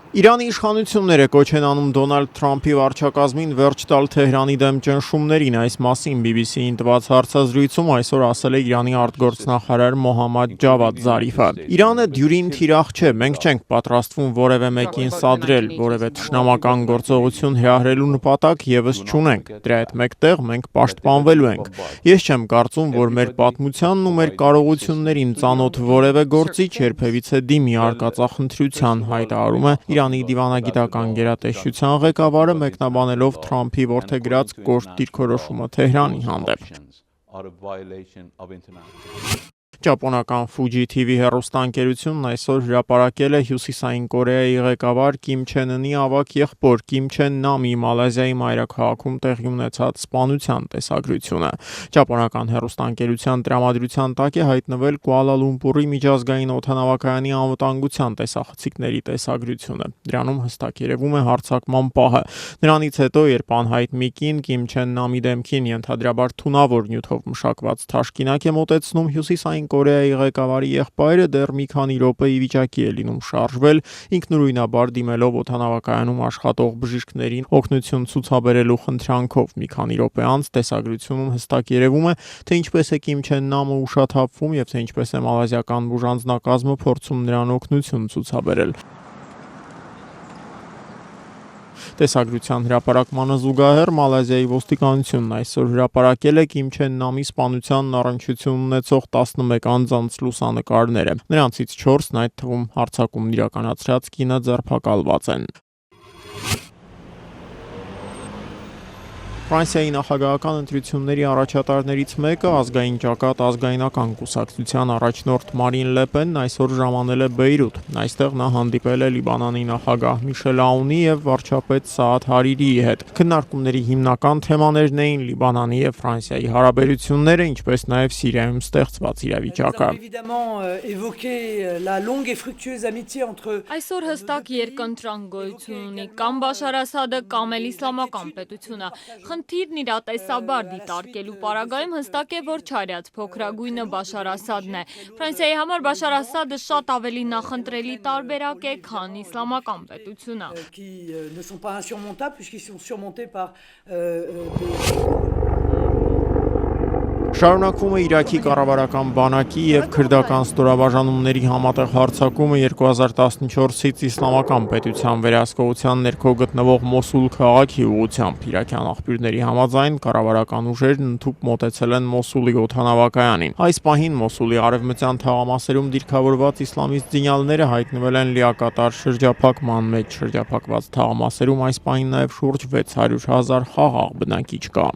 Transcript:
Իրանի իշխանությունները կոչ են անում Դոնալդ Թրամփի վարչակազմին վերջ տալ Թեհրանի դեմ ճնշումներին։ Այս մասին BBC-ին տված հարցազրույցում այսօր ասել է Իրանի արտգործնախարար Մոհամմադ Ջավադ Զարիֆը։ Իրանը դյուրին թիրախ չէ, մենք չենք պատրաստվում որևէ մեկին սադրել, որևէ թշնամական գործողություն հրահրելու նպատակ եւս չունենք։ Դրա հետ մեկտեղ մենք պաշտպանվելու ենք։ Ես չեմ կարծում, որ մեր պատմությանն ու մեր կարողություններին ծանոթ որևէ գործիչ երբևիցե դիմի արկածախնդրության, հայտարարում է Իրանի դիվանագիտական գերատեսչության ղեկավարը մեկնաբանելով Թրամփի որդեգրած կոշտ դիրքորոշումը Թեհրանի հանդեպ։ Ճապոնական Fuji TV հեռուստաընկերությունն այսօր հրապարակել է Հյուսիսային Կորեայի ղեկավար Կիմ Չեն Ընի ավագ եղբոր Կիմ Չեն Նամի Մալազիայի մայրաքաղաքում տեղի ունեցած սպանության տեսագրությունը։ Ճապոնական հեռուստաընկերության տրամադրության տակ է հայտնվել Կուալա Լումպուրի միջազգային օդանավակայանի անվտանգության տեսախցիկների տեսագրությունը։ Դրանում հստակ երևում է հարձակման պահը։ Նրանից հետո, երբ անհայտ մի կին Կիմ Չեն Նամի դեմքին ենթադրաբար թունավոր նյութով մշակված թաշկինակ է մոտեցնում, Հյուսիսային Կորեայի ղեկավարի եղբայրը դեռ մի քանի րոպե ի վիճակի է լինում շարժվել, ինքնուրույնաբար դիմելով օդանավակայանում աշխատող բժիշկներին օգնություն ցուցաբերելու խնդրանքով։ Մի քանի րոպե անց տեսագրությունում հստակ երևում է, թե ինչպես է Կիմ Չեն Նամը ուշաթափվում եւ թե ինչպես է մալազիական բուժանձնակազմը փորձում նրան օգնություն ցուցաբերել։ Տեսագրության հրապարակմանը զուգահեռ Մալազիայի ոստիկանությունն այսօր հրապարակել է Կիմ Չեն Նամի սպանությանն առնչություն ունեցող 11 անձանց լուսանկարները։ Նրանցից 4-ն, այդ թվում հարձակումն իրականացրած կինը, ձերբակալված են։ Ֆրանսիայի նախագահական ընտրությունների առաջատարներից մեկը, ազգային ճակատ ազգայնական կուսակցության առաջնորդ Մարին Լե Պենն այսօր ժամանել է Բեյրութ։ Այստեղ նա հանդիպել է Լիբանանի նախագահ Միշել Աունի եւ վարչապետ Սաադ Հարիրիի հետ։ Քննարկումների հիմնական թեմաներն էին Լիբանանի եւ Ֆրանսիայի հարաբերությունները, ինչպես նաեւ Սիրիայում ստեղծված իրավիճակը։ Այսօր հստակ երկընտրանք գոյություն ունի, կամ Բաշար Ասադը, կամ էլ իսլամական պետությունը։ Խնդիրն իրատեսաբար դիտարկելու պարագայում հստակ է, որ չարյաց փոքրագույնը Բաշար Ասադն է։ Ֆրանսիայի համար Բաշար Ասադը շատ ավելի նախընտրելի տարբերակ է, քան իսլամական պետությունը։ Շարունակվում է Իրաքի կառավարական բանակի եւ քրդական ստորաբաժանումների համատեղ հարձակումը 2014-ից իսլամական պետության վերահսկողության ներքո գտնվող Մոսուլ քաղաքի ուղղությամբ։ Իրաքյան աղբյուրների համաձայն կառավարական ուժերն ընդհուպ մոտեցել են Մոսուլի օդանավակայանին։ Այս պահին Մոսուլի արևմտյան թաղամասերում դիրքավորված իսլամիստ զինյալները հայտնվել են լիակատար շրջափակման մեջ։ Շրջափակված թաղամասերում այս պահին նաեւ շուրջ 600,000 խաղաղ բնակիչ կա։